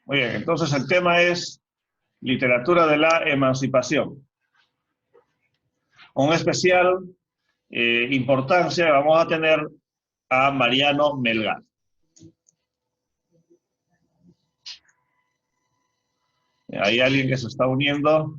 Muy bien, entonces el tema es literatura de la emancipación. Con especial importancia vamos a tener a Mariano Melgar. Hay alguien que se está uniendo.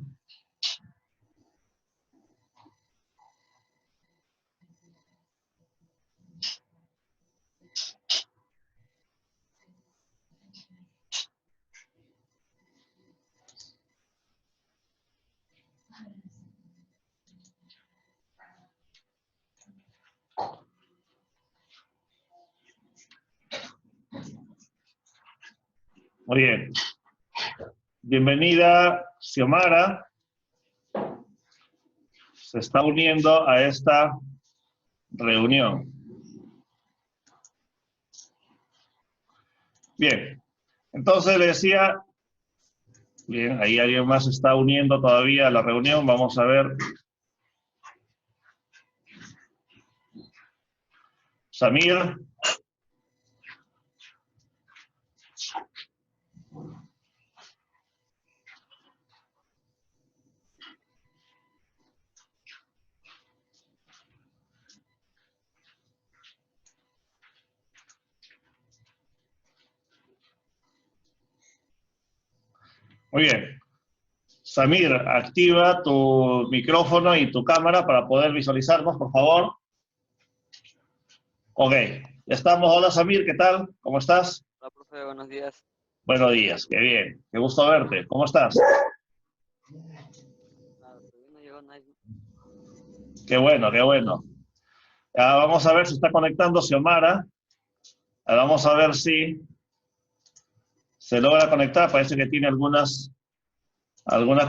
Muy bien. Bienvenida, Xiomara. Se está uniendo a esta reunión. Bien. Entonces le decía, bien, ahí alguien más se está uniendo todavía a la reunión. Vamos a ver. Samir. Muy bien. Samir, activa tu micrófono y tu cámara para poder visualizarnos, por favor. Ok, ya estamos. Hola Samir, ¿qué tal? ¿Cómo estás? Hola, profe, buenos días. Buenos días, qué bien. Qué gusto verte. ¿Cómo estás? No llegó nadie. Qué bueno, qué bueno. Vamos a ver si está conectando Xiomara. Vamos a ver si se logra conectar. Parece que tiene algunas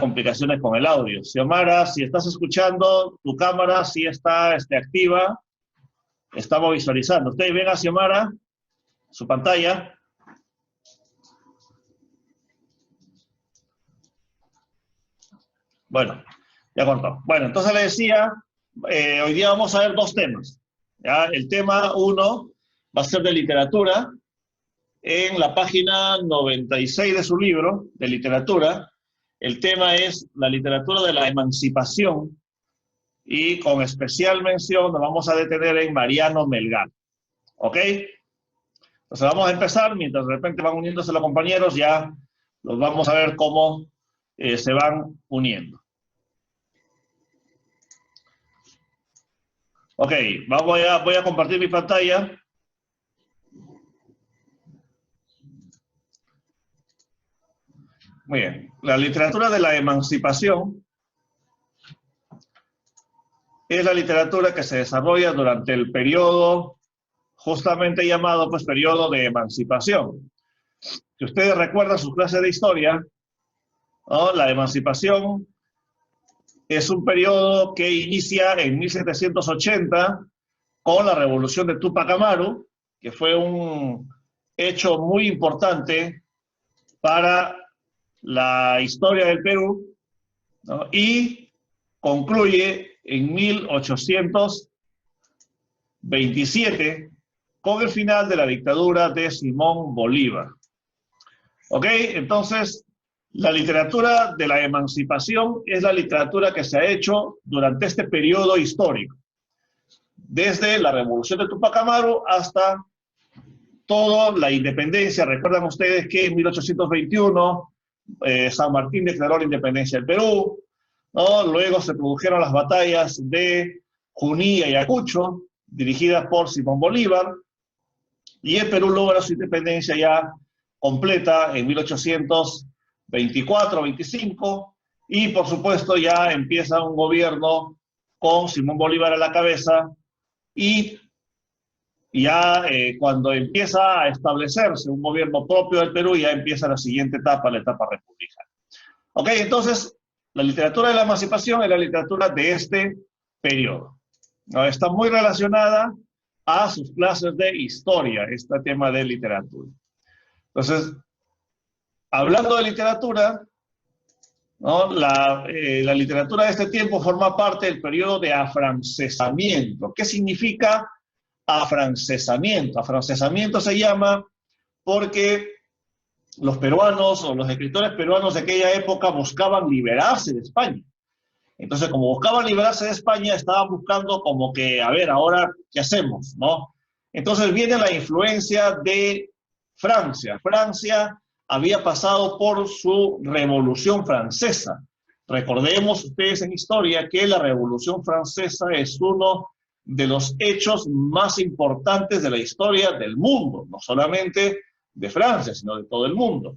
complicaciones con el audio. Xiomara, si estás escuchando, tu cámara sí está activa. Estamos visualizando. ¿Ustedes ven a Xiomara? Su pantalla. Bueno, ya contó. Bueno, entonces le decía, hoy día vamos a ver dos temas. ¿Ya? El tema 1 va a ser de literatura. En la página 96 de su libro de literatura, el tema es la literatura de la emancipación y con especial mención nos vamos a detener en Mariano Melgar. ¿Ok? Entonces vamos a empezar, mientras de repente van uniéndose los compañeros, ya los vamos a ver cómo se van uniendo. Ok, voy a compartir mi pantalla. Muy bien. La literatura de la emancipación es la literatura que se desarrolla durante el periodo justamente llamado pues periodo de emancipación. Si ustedes recuerdan sus clases de historia, ¿no? La emancipación es un periodo que inicia en 1780 con la revolución de Túpac Amaru, que fue un hecho muy importante para la historia del Perú, ¿no? Y concluye en 1827 con el final de la dictadura de Simón Bolívar. ¿Ok? Entonces, la literatura de la emancipación es la literatura que se ha hecho durante este periodo histórico, desde la revolución de Túpac Amaru hasta toda la independencia. Recuerdan ustedes que en 1821 San Martín declaró la independencia del Perú, ¿no? Luego se produjeron las batallas de Junín y Ayacucho, dirigidas por Simón Bolívar, y el Perú logra su independencia ya completa en 1824-25, y por supuesto ya empieza un gobierno con Simón Bolívar a la cabeza, y ya cuando empieza a establecerse un gobierno propio del Perú, ya empieza la siguiente etapa, la etapa republicana. Ok, entonces, la literatura de la emancipación es la literatura de este periodo, ¿no? Está muy relacionada a sus clases de historia, este tema de literatura. Entonces, hablando de literatura, ¿no? La literatura de este tiempo forma parte del periodo de afrancesamiento. ¿Qué significa afrancesamiento? Afrancesamiento se llama porque los peruanos o los escritores peruanos de aquella época buscaban liberarse de España. Entonces, como buscaban liberarse de España, estaban buscando como que, a ver, ahora, ¿qué hacemos? ¿No? Entonces viene la influencia de Francia. Francia había pasado por su Revolución Francesa. Recordemos ustedes en historia que la Revolución Francesa es uno de los hechos más importantes de la historia del mundo, no solamente de Francia, sino de todo el mundo.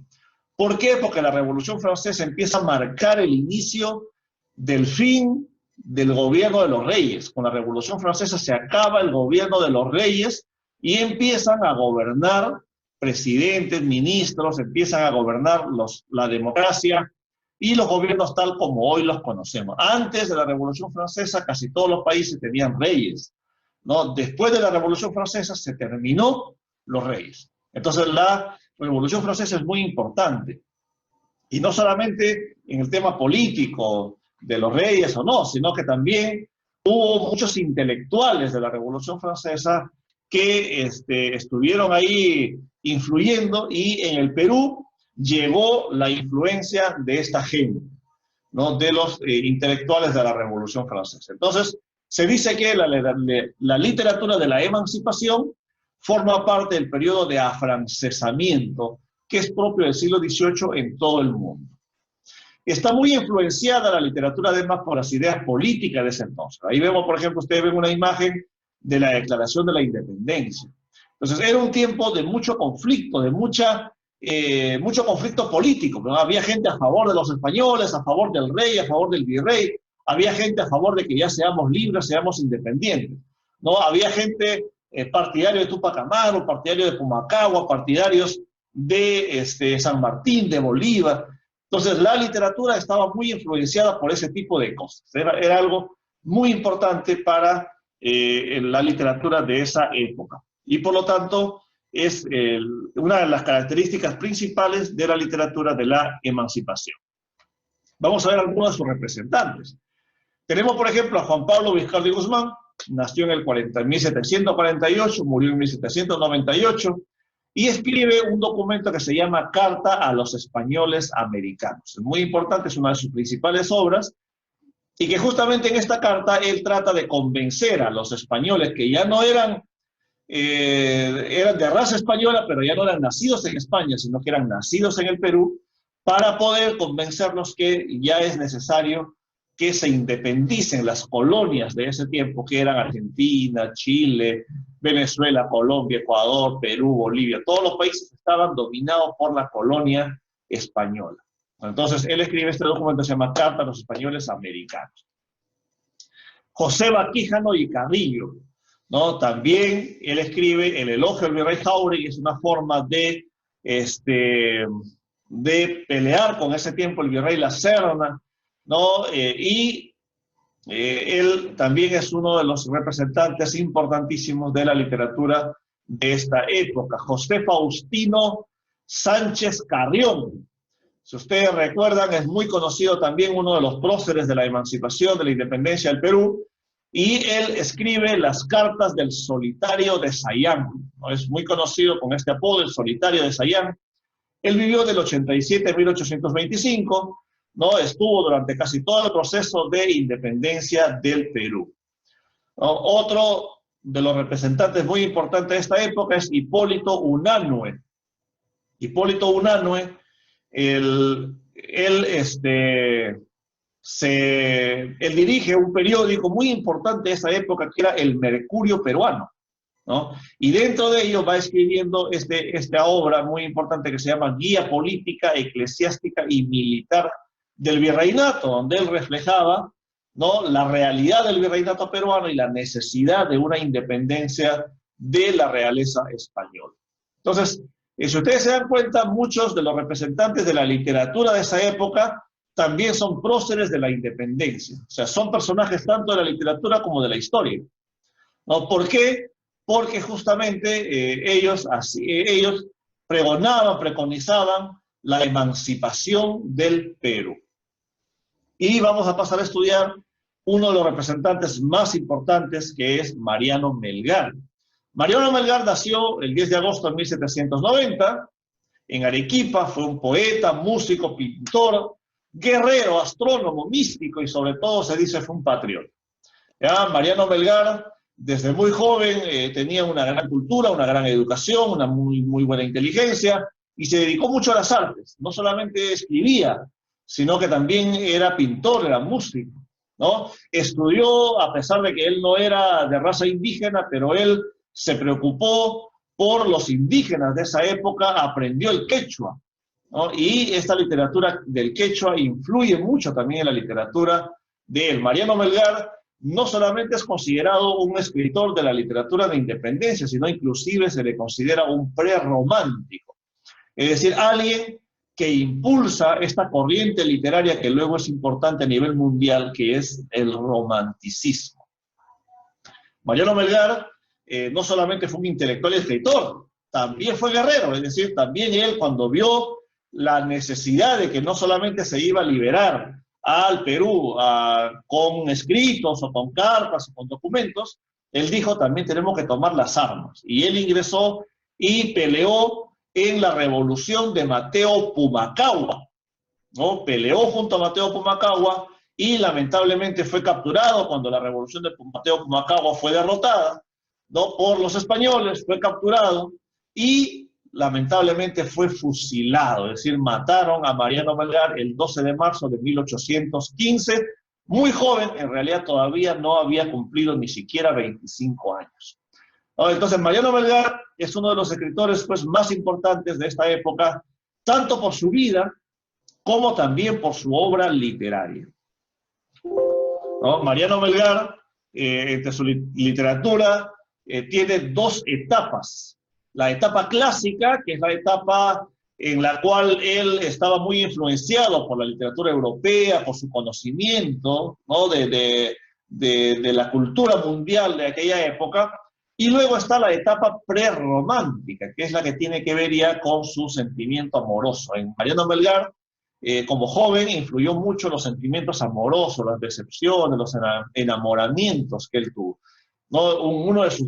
¿Por qué? Porque la Revolución Francesa empieza a marcar el inicio del fin del gobierno de los reyes. Con la Revolución Francesa se acaba el gobierno de los reyes y empiezan a gobernar presidentes, ministros, empiezan a gobernar la democracia y los gobiernos tal como hoy los conocemos. Antes de la Revolución Francesa casi todos los países tenían reyes, ¿no? Después de la Revolución Francesa se terminó los reyes. Entonces la Revolución Francesa es muy importante. Y no solamente en el tema político de los reyes o no, sino que también hubo muchos intelectuales de la Revolución Francesa que estuvieron ahí influyendo, y en el Perú llegó la influencia de esta gente, ¿no? De los intelectuales de la Revolución Francesa. Entonces, se dice que la literatura de la emancipación forma parte del periodo de afrancesamiento que es propio del siglo XVIII en todo el mundo. Está muy influenciada la literatura además por las ideas políticas de ese entonces. Ahí vemos, por ejemplo, ustedes ven una imagen de la Declaración de la Independencia. Entonces, era un tiempo de mucho conflicto, de mucho conflicto político, ¿no? Había gente a favor de los españoles, a favor del rey, a favor del virrey, había gente a favor de que ya seamos libres, seamos independientes, ¿no? Había gente partidario de Tupac Amaru, partidario de Pumacahua, partidarios de San Martín, de Bolívar. Entonces, la literatura estaba muy influenciada por ese tipo de cosas. Era algo muy importante para la literatura de esa época. Y por lo tanto, es una de las características principales de la literatura de la emancipación. Vamos a ver algunos de sus representantes. Tenemos, por ejemplo, a Juan Pablo Viscardi Guzmán. Nació en el 1748, murió en 1798, y escribe un documento que se llama Carta a los Españoles Americanos. Es muy importante, es una de sus principales obras, y que justamente en esta carta él trata de convencer a los españoles que ya no eran de raza española, pero ya no eran nacidos en España, sino que eran nacidos en el Perú, para poder convencerlos que ya es necesario que se independicen las colonias de ese tiempo, que eran Argentina, Chile, Venezuela, Colombia, Ecuador, Perú, Bolivia. Todos los países estaban dominados por la colonia española. Entonces, él escribe este documento que se llama Carta a los Españoles Americanos. José Baquíjano y Carrillo, ¿no? También él escribe El Elogio al Virrey Jáuregui, es una forma de pelear con ese tiempo el virrey La Serna, ¿no? Él también es uno de los representantes importantísimos de la literatura de esta época. José Faustino Sánchez Carrión, si ustedes recuerdan, es muy conocido también, uno de los próceres de la emancipación, de la independencia del Perú, y él escribe las cartas del Solitario de Sayán, ¿no? Es muy conocido con este apodo, el Solitario de Sayán. Él vivió del 87 a 1825, ¿no? Estuvo durante casi todo el proceso de independencia del Perú, ¿no? Otro de los representantes muy importantes de esta época es Hipólito Unanue. Hipólito Unanue, él dirige un periódico muy importante de esa época que era El Mercurio Peruano, ¿no? Y dentro de ello va escribiendo esta obra muy importante que se llama Guía Política, Eclesiástica y Militar del Virreinato, donde él reflejaba, ¿no?, la realidad del virreinato peruano y la necesidad de una independencia de la realeza española. Entonces, si ustedes se dan cuenta, muchos de los representantes de la literatura de esa época también son próceres de la independencia. O sea, son personajes tanto de la literatura como de la historia, ¿no? ¿Por qué? Porque justamente ellos preconizaban la emancipación del Perú. Y vamos a pasar a estudiar uno de los representantes más importantes, que es Mariano Melgar. Mariano Melgar nació el 10 de agosto de 1790, en Arequipa, fue un poeta, músico, pintor, guerrero, astrónomo, místico y sobre todo se dice fue un patriota. ¿Ya? Mariano Melgar, desde muy joven, tenía una gran cultura, una gran educación, una muy buena inteligencia y se dedicó mucho a las artes. No solamente escribía, sino que también era pintor, era músico, ¿no? Estudió, a pesar de que él no era de raza indígena, pero él se preocupó por los indígenas de esa época, aprendió el quechua, ¿no? Y esta literatura del quechua influye mucho también en la literatura de él. Mariano Melgar no solamente es considerado un escritor de la literatura de independencia, sino inclusive se le considera un prerromántico. Es decir, alguien que impulsa esta corriente literaria que luego es importante a nivel mundial, que es el romanticismo. Mariano Melgar no solamente fue un intelectual y escritor, también fue guerrero, es decir, también él cuando vio la necesidad de que no solamente se iba a liberar al Perú con escritos o con cartas o con documentos, él dijo también tenemos que tomar las armas. Y él ingresó y peleó en la revolución de Mateo Pumacahua, ¿no? Peleó junto a Mateo Pumacahua y lamentablemente fue capturado cuando la revolución de Mateo Pumacahua fue derrotada, ¿no? Por los españoles, fue capturado y lamentablemente fue fusilado, es decir, mataron a Mariano Melgar el 12 de marzo de 1815, muy joven, en realidad todavía no había cumplido ni siquiera 25 años. Entonces, Mariano Melgar es uno de los escritores pues, más importantes de esta época, tanto por su vida como también por su obra literaria, ¿no? Mariano Melgar, entre su literatura, tiene dos etapas. La etapa clásica, que es la etapa en la cual él estaba muy influenciado por la literatura europea, por su conocimiento, ¿no? de la cultura mundial de aquella época, y luego está la etapa prerromántica, que es la que tiene que ver ya con su sentimiento amoroso. En Mariano Melgar, como joven, influyó mucho los sentimientos amorosos, las decepciones, los enamoramientos que él tuvo. ¿No? Uno de sus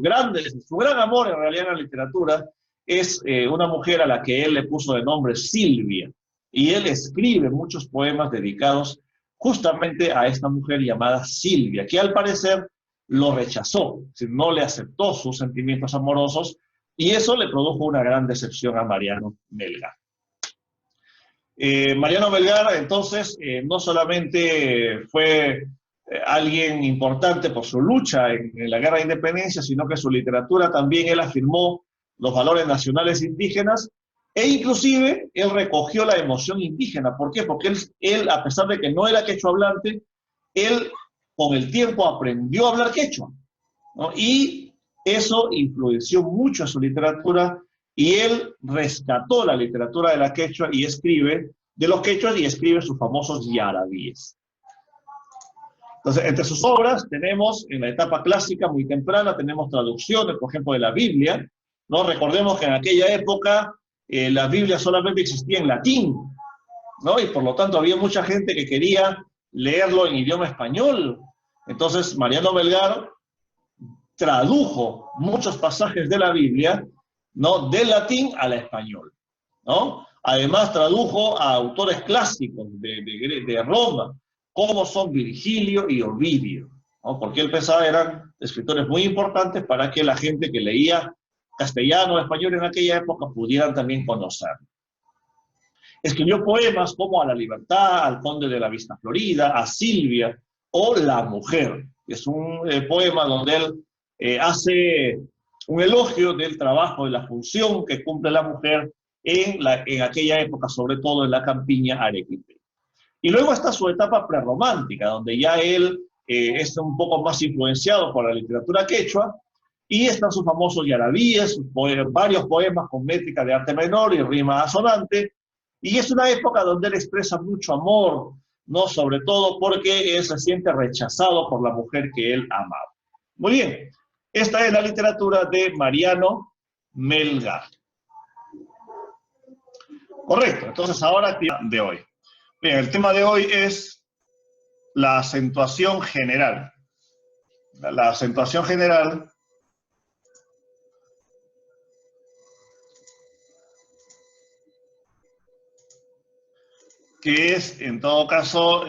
su gran amor en realidad en la literatura es una mujer a la que él le puso de nombre Silvia. Y él escribe muchos poemas dedicados justamente a esta mujer llamada Silvia, que al parecer lo rechazó, es decir, no le aceptó sus sentimientos amorosos y eso le produjo una gran decepción a Mariano Melgar. Mariano Melgar, entonces, no solamente fue alguien importante por su lucha en la guerra de independencia, sino que su literatura también él afirmó los valores nacionales indígenas e inclusive él recogió la emoción indígena. ¿Por qué? Porque él a pesar de que no era quechua hablante, él con el tiempo aprendió a hablar quechua, ¿no? Y eso influenció mucho en su literatura y él rescató la literatura de la quechua y escribe de los quechuas y escribe sus famosos yarabíes. Entonces, entre sus obras tenemos, en la etapa clásica muy temprana, tenemos traducciones, por ejemplo, de la Biblia, ¿no? Recordemos que en aquella época la Biblia solamente existía en latín, ¿no? Y por lo tanto había mucha gente que quería leerlo en idioma español. Entonces, Mariano Melgar tradujo muchos pasajes de la Biblia, ¿no? Del latín al español, ¿no? Además, tradujo a autores clásicos de Roma, como son Virgilio y Ovidio, ¿no? Porque él pensaba eran escritores muy importantes para que la gente que leía castellano o español en aquella época pudieran también conocerlo. Escribió poemas como A la Libertad, Al Conde de la Vista Florida, a Silvia o La Mujer, que es un poema donde él hace un elogio del trabajo, de la función que cumple la mujer en aquella época, sobre todo en la campiña arequipeña. Y luego está su etapa prerromántica, donde ya él es un poco más influenciado por la literatura quechua, y están sus famosos yarabíes, varios poemas con métrica de arte menor y rima asonante, y es una época donde él expresa mucho amor, ¿no? Sobre todo porque él se siente rechazado por la mujer que él amaba. Muy bien, esta es la literatura de Mariano Melgar. Correcto, entonces ahora de hoy. Bien, el tema de hoy es la acentuación general. La acentuación general que es, en todo caso,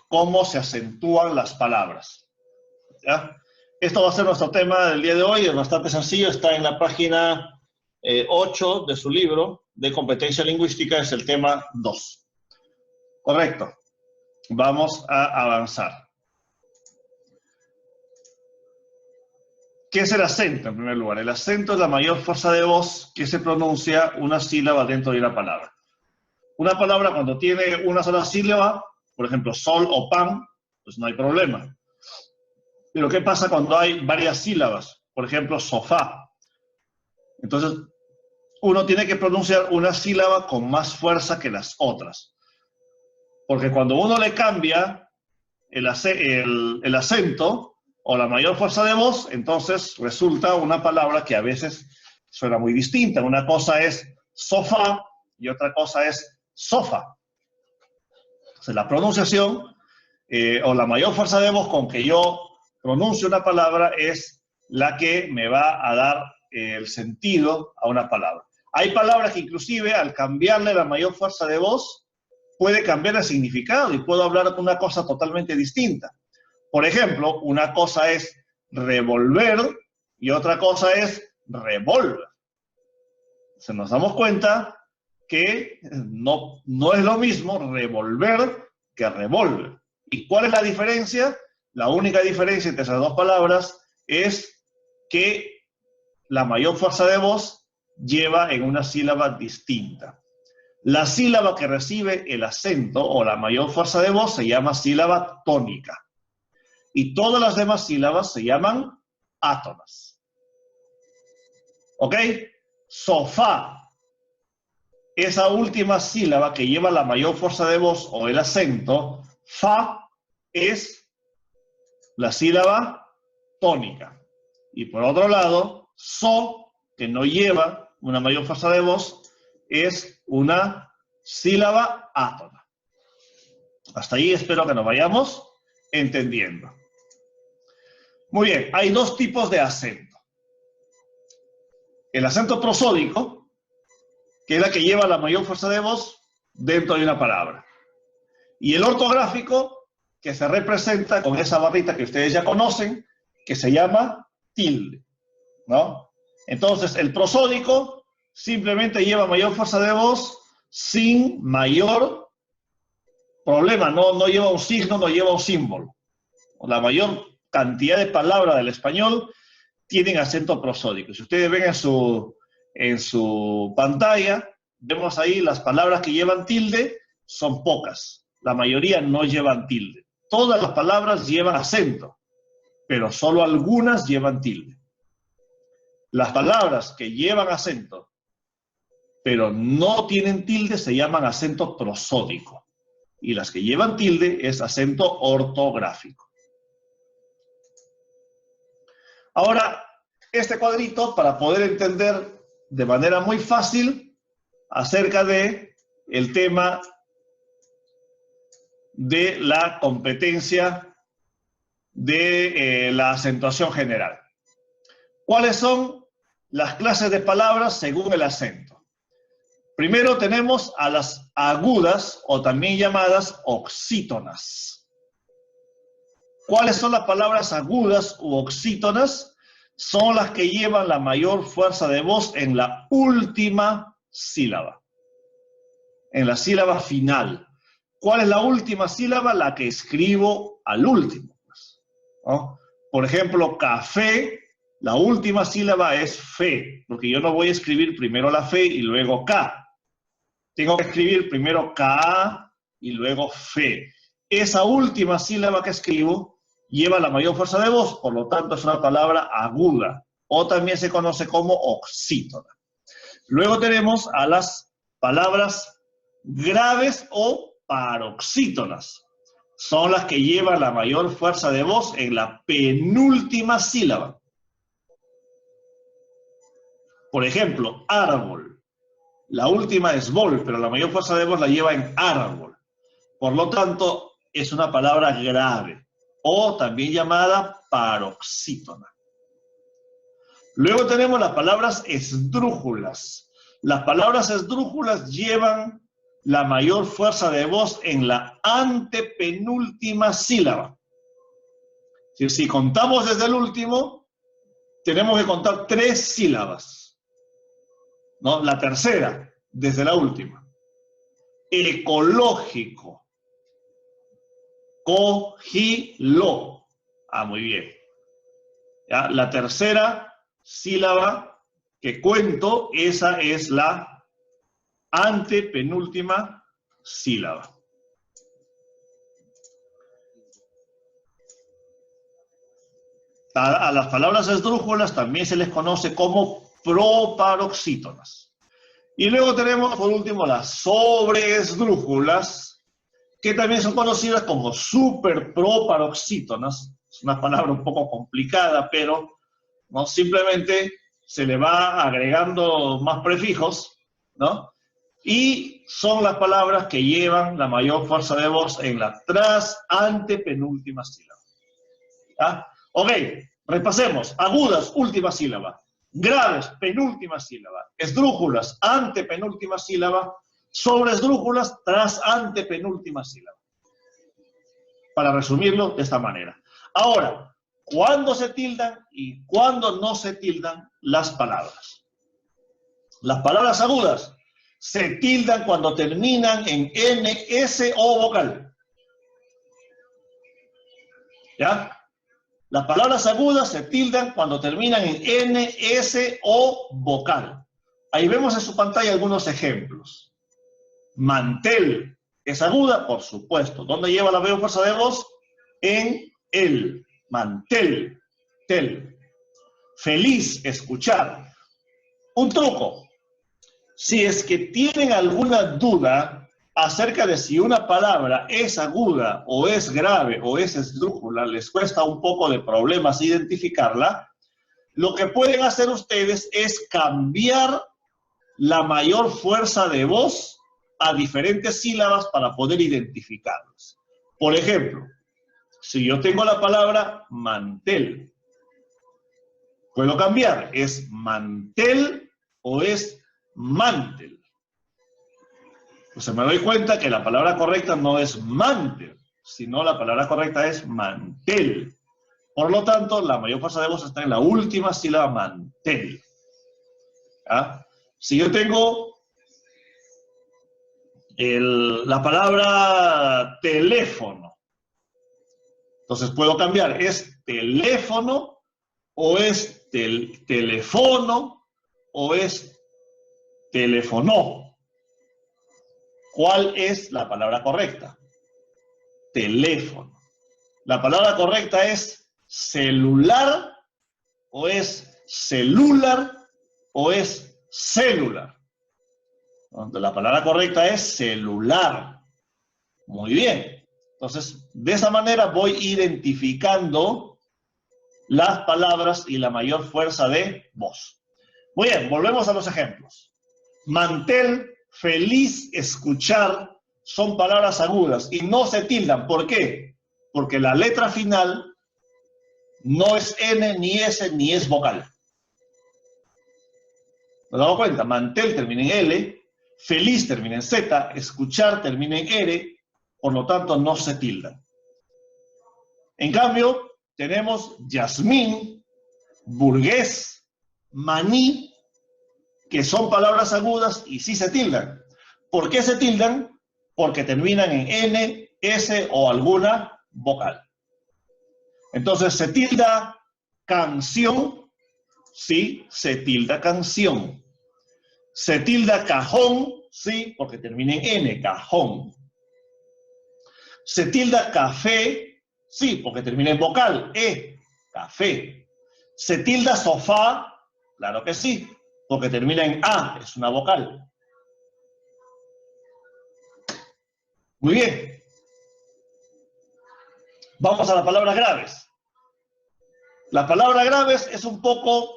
cómo se acentúan las palabras. ¿Ya? Esto va a ser nuestro tema del día de hoy, es bastante sencillo, está en la página 8 de su libro de competencia lingüística, es el tema 2. Correcto. Vamos a avanzar. ¿Qué es el acento, en primer lugar? El acento es la mayor fuerza de voz que se pronuncia una sílaba dentro de una palabra. Una palabra cuando tiene una sola sílaba, por ejemplo, sol o pan, pues no hay problema. Pero ¿qué pasa cuando hay varias sílabas? Por ejemplo, sofá. Entonces, uno tiene que pronunciar una sílaba con más fuerza que las otras. Porque cuando uno le cambia el acento o la mayor fuerza de voz, entonces resulta una palabra que a veces suena muy distinta. Una cosa es sofá y otra cosa es sofa. Entonces, la pronunciación o la mayor fuerza de voz con que yo pronuncio una palabra es la que me va a dar el sentido a una palabra. Hay palabras que inclusive al cambiarle la mayor fuerza de voz puede cambiar el significado y puedo hablar de una cosa totalmente distinta. Por ejemplo, una cosa es revolver y otra cosa es revólver. Se nos damos cuenta que no es lo mismo revolver que revólver. ¿Y cuál es la diferencia? La única diferencia entre esas dos palabras es que la mayor fuerza de voz lleva en una sílaba distinta. La sílaba que recibe el acento o la mayor fuerza de voz se llama sílaba tónica. Y todas las demás sílabas se llaman átonas. ¿Ok? Sofá. Esa última sílaba que lleva la mayor fuerza de voz o el acento, fa, es la sílaba tónica. Y por otro lado, so, que no lleva una mayor fuerza de voz, es una sílaba átona. Hasta ahí espero que nos vayamos entendiendo. Muy bien, hay dos tipos de acento. El acento prosódico, que es la que lleva la mayor fuerza de voz dentro de una palabra. Y el ortográfico, que se representa con esa barrita que ustedes ya conocen, que se llama tilde, ¿no? Entonces, el prosódico simplemente lleva mayor fuerza de voz sin mayor problema, no lleva un signo, no lleva un símbolo. La mayor cantidad de palabras del español tienen acento prosódico. Si ustedes ven en su pantalla, vemos ahí las palabras que llevan tilde, son pocas. La mayoría no llevan tilde. Todas las palabras llevan acento, pero solo algunas llevan tilde. Las palabras que llevan acento, pero no tienen tilde, se llaman acento prosódico. Y las que llevan tilde es acento ortográfico. Ahora, este cuadrito, para poder entender de manera muy fácil acerca de el tema de la competencia de la acentuación general. ¿Cuáles son las clases de palabras según el acento? Primero tenemos a las agudas o también llamadas oxítonas. ¿Cuáles son las palabras agudas u oxítonas? Son las que llevan la mayor fuerza de voz en la última sílaba, en la sílaba final. ¿Cuál es la última sílaba? La que escribo al último, ¿no? Por ejemplo, café, la última sílaba es fe, porque yo no voy a escribir primero la fe y luego K. Tengo que escribir primero K y luego fe. Esa última sílaba que escribo lleva la mayor fuerza de voz, por lo tanto es una palabra aguda, o también se conoce como oxítona. Luego tenemos a las palabras graves o paroxítonas. Son las que llevan la mayor fuerza de voz en la penúltima sílaba. Por ejemplo, árbol. La última es vol, pero la mayor fuerza de voz la lleva en árbol. Por lo tanto, es una palabra grave, o también llamada paroxítona. Luego tenemos las palabras esdrújulas. Las palabras esdrújulas llevan la mayor fuerza de voz en la antepenúltima sílaba. Si contamos desde el último, tenemos que contar 3 sílabas, ¿no? La tercera, desde la última. Ecológico. Cogilo. Muy bien. ¿Ya? La tercera sílaba que cuento, esa es la antepenúltima sílaba. A las palabras esdrújulas también se les conoce como proparoxítonas. Y luego tenemos, por último, las sobreesdrújulas, que también son conocidas como superproparoxítonas. Es una palabra un poco complicada, pero ¿no? Simplemente se le va agregando más prefijos, ¿no? Y son las palabras que llevan la mayor fuerza de voz en la antepenúltima sílaba. ¿Ya? Ok, repasemos. Agudas, última sílaba. Graves, penúltima sílaba. Esdrújulas, antepenúltima sílaba. Sobreesdrújulas, antepenúltima sílaba. Para resumirlo de esta manera. Ahora, ¿cuándo se tildan y cuándo no se tildan las palabras? Las palabras agudas se tildan cuando terminan en N, S o vocal. ¿Ya? Las palabras agudas se tildan cuando terminan en N, S o vocal. Ahí vemos en su pantalla algunos ejemplos. Mantel es aguda, por supuesto. ¿Dónde lleva la mayor fuerza de voz? En el. Mantel. Tel. Feliz, escuchar. Un truco. Si es que tienen alguna duda acerca de si una palabra es aguda o es grave o es esdrújula, les cuesta un poco de problemas identificarla, lo que pueden hacer ustedes es cambiar la mayor fuerza de voz a diferentes sílabas para poder identificarlas. Por ejemplo, si yo tengo la palabra mantel, puedo cambiar, ¿es mantel o es mantel? Pues me doy cuenta que la palabra correcta no es mantel, sino la palabra correcta es mantel. Por lo tanto, la mayor fuerza de voz está en la última sílaba, mantel. ¿Ah? Si yo tengo la palabra teléfono, entonces puedo cambiar, ¿es teléfono o es teléfono o es teléfono? ¿Cuál es la palabra correcta? Teléfono. ¿La palabra correcta es celular o es celular o es celular? La palabra correcta es celular. Muy bien. Entonces, de esa manera voy identificando las palabras y la mayor fuerza de voz. Muy bien, volvemos a los ejemplos. Mantel, feliz, escuchar, son palabras agudas y no se tildan. ¿Por qué? Porque la letra final no es N, ni S, ni es vocal. ¿Nos damos cuenta? Mantel termina en L, feliz termina en Z, escuchar termina en R, por lo tanto no se tildan. En cambio, tenemos Yasmín, burgués, maní, que son palabras agudas y sí se tildan. ¿Por qué se tildan? Porque terminan en N, S o alguna vocal. Entonces, ¿se tilda canción? Sí, se tilda canción. ¿Se tilda cajón? Sí, porque termina en N, cajón. ¿Se tilda café? Sí, porque termina en vocal, E, café. ¿Se tilda sofá? Claro que sí, porque termina en A, es una vocal. Muy bien. Vamos a las palabras graves. Las palabras graves es un poco,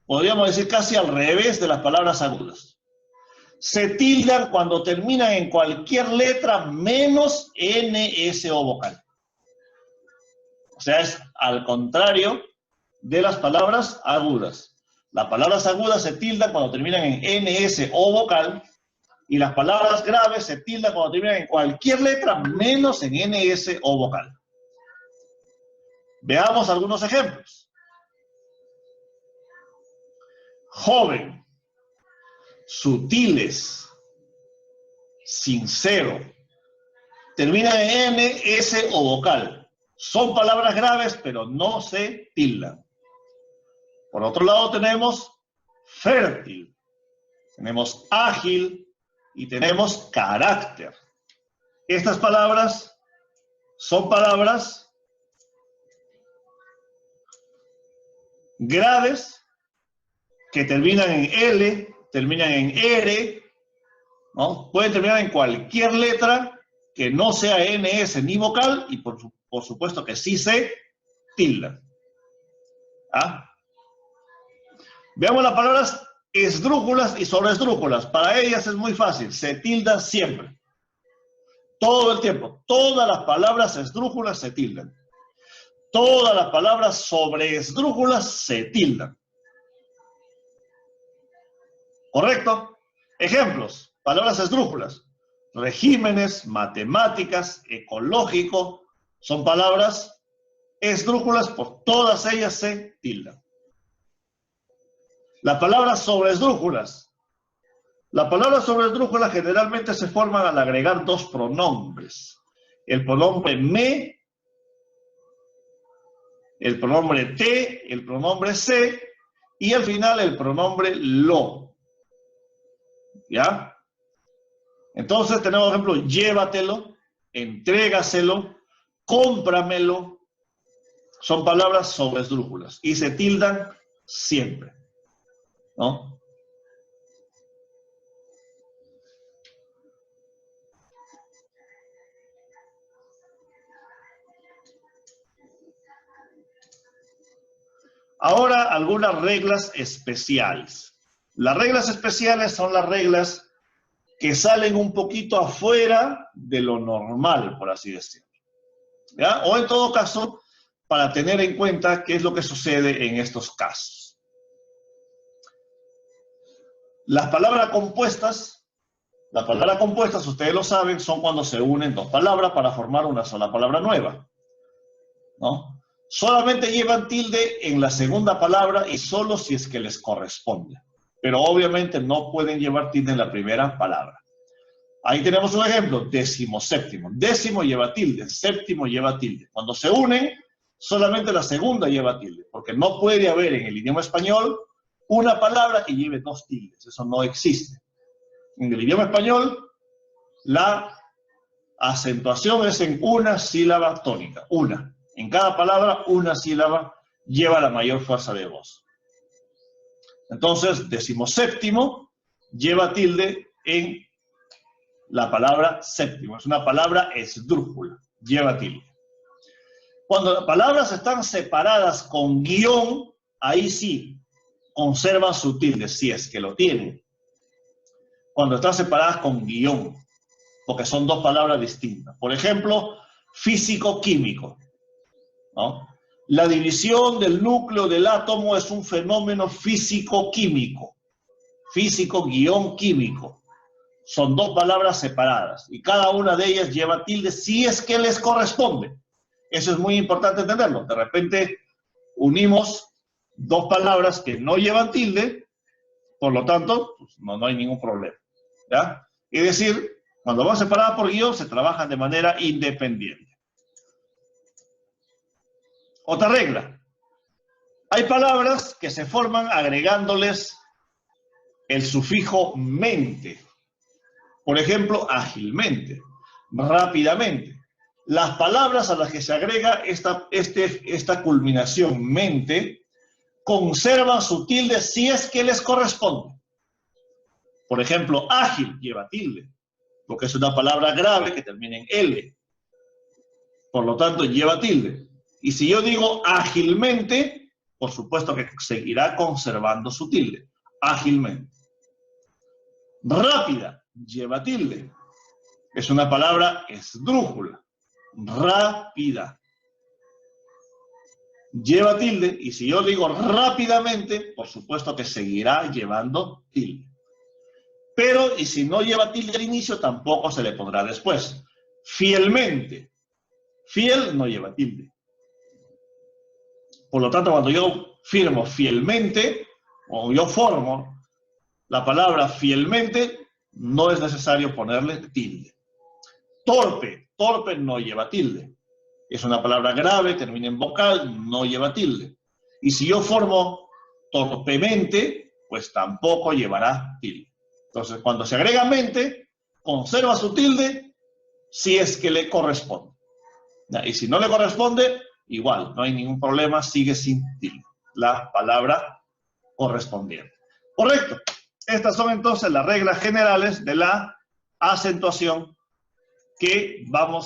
podríamos decir casi al revés de las palabras agudas. Se tildan cuando terminan en cualquier letra menos N, S o vocal. O sea, es al contrario de las palabras agudas. Las palabras agudas se tildan cuando terminan en N, S o vocal, Y las palabras graves se tildan cuando terminan en cualquier letra, menos en NS o vocal. Veamos algunos ejemplos. Joven, sutiles, sincero. Terminan en N, S o vocal. Son palabras graves, pero no se tildan. Por otro lado tenemos fértil, tenemos ágil y tenemos carácter. Estas palabras son palabras graves que terminan en L, terminan en R, ¿no? Pueden terminar en cualquier letra que no sea NS ni vocal y por supuesto que sí se tildan. ¿Ah? Veamos las palabras esdrújulas y sobreesdrújulas. Para ellas es muy fácil, se tildan siempre. Todo el tiempo. Todas las palabras esdrújulas se tildan. Todas las palabras sobreesdrújulas se tildan. ¿Correcto? Ejemplos. Palabras esdrújulas. Regímenes, matemáticas, ecológico. Son palabras esdrújulas, por todas ellas se tildan. Las palabras sobreesdrújulas. Las palabras sobreesdrújulas generalmente se forman al agregar dos pronombres. El pronombre me, el pronombre te, el pronombre se, y al final el pronombre lo. ¿Ya? Entonces tenemos, por ejemplo, llévatelo, entrégaselo, cómpramelo. Son palabras sobreesdrújulas y se tildan siempre, ¿no? Ahora, algunas reglas especiales. Las reglas especiales son las reglas que salen un poquito afuera de lo normal, por así decirlo. ¿Ya? O en todo caso, para tener en cuenta qué es lo que sucede en estos casos. Las palabras compuestas, ustedes lo saben, son cuando se unen dos palabras para formar una sola palabra nueva, ¿no? Solamente llevan tilde en la segunda palabra y solo si es que les corresponde. Pero obviamente no pueden llevar tilde en la primera palabra. Ahí tenemos un ejemplo, decimoséptimo. Décimo lleva tilde, séptimo lleva tilde. Cuando se unen, solamente la segunda lleva tilde, porque no puede haber en el idioma español una palabra que lleve dos tildes. Eso no existe. En el idioma español, la acentuación es en una sílaba tónica, una. En cada palabra, una sílaba lleva la mayor fuerza de voz. Entonces, decimoséptimo lleva tilde en la palabra séptimo. Es una palabra esdrújula, lleva tilde. Cuando las palabras están separadas con guión, ahí sí conservan su tilde, si es que lo tienen. Cuando están separadas con guión, porque son dos palabras distintas. Por ejemplo, físico-químico, ¿no? La división del núcleo del átomo es un fenómeno físico-químico. Físico-químico. Son dos palabras separadas y cada una de ellas lleva tilde si es que les corresponde. Eso es muy importante entenderlo. De repente unimos dos palabras que no llevan tilde, por lo tanto, pues no hay ningún problema, ¿ya? Es decir, cuando van separadas por guión, se trabajan de manera independiente. Otra regla. Hay palabras que se forman agregándoles el sufijo mente. Por ejemplo, ágilmente, rápidamente. Las palabras a las que se agrega esta culminación mente conservan su tilde si es que les corresponde. Por ejemplo, ágil lleva tilde, porque es una palabra grave que termina en L. Por lo tanto, lleva tilde. Y si yo digo ágilmente, por supuesto que seguirá conservando su tilde. Ágilmente. Rápida lleva tilde. Es una palabra esdrújula. Rápida. Lleva tilde, y si yo digo rápidamente, por supuesto que seguirá llevando tilde. Pero, y si no lleva tilde al inicio, tampoco se le pondrá después. Fielmente. Fiel no lleva tilde. Por lo tanto, cuando yo firmo fielmente, o yo formo la palabra fielmente, no es necesario ponerle tilde. Torpe. Torpe no lleva tilde. Es una palabra grave, termina en vocal, no lleva tilde. Y si yo formo torpemente, pues tampoco llevará tilde. Entonces, cuando se agrega mente, conserva su tilde si es que le corresponde. Y si no le corresponde, igual, no hay ningún problema, sigue sin tilde la palabra correspondiente. Correcto. Estas son entonces las reglas generales de la acentuación que vamos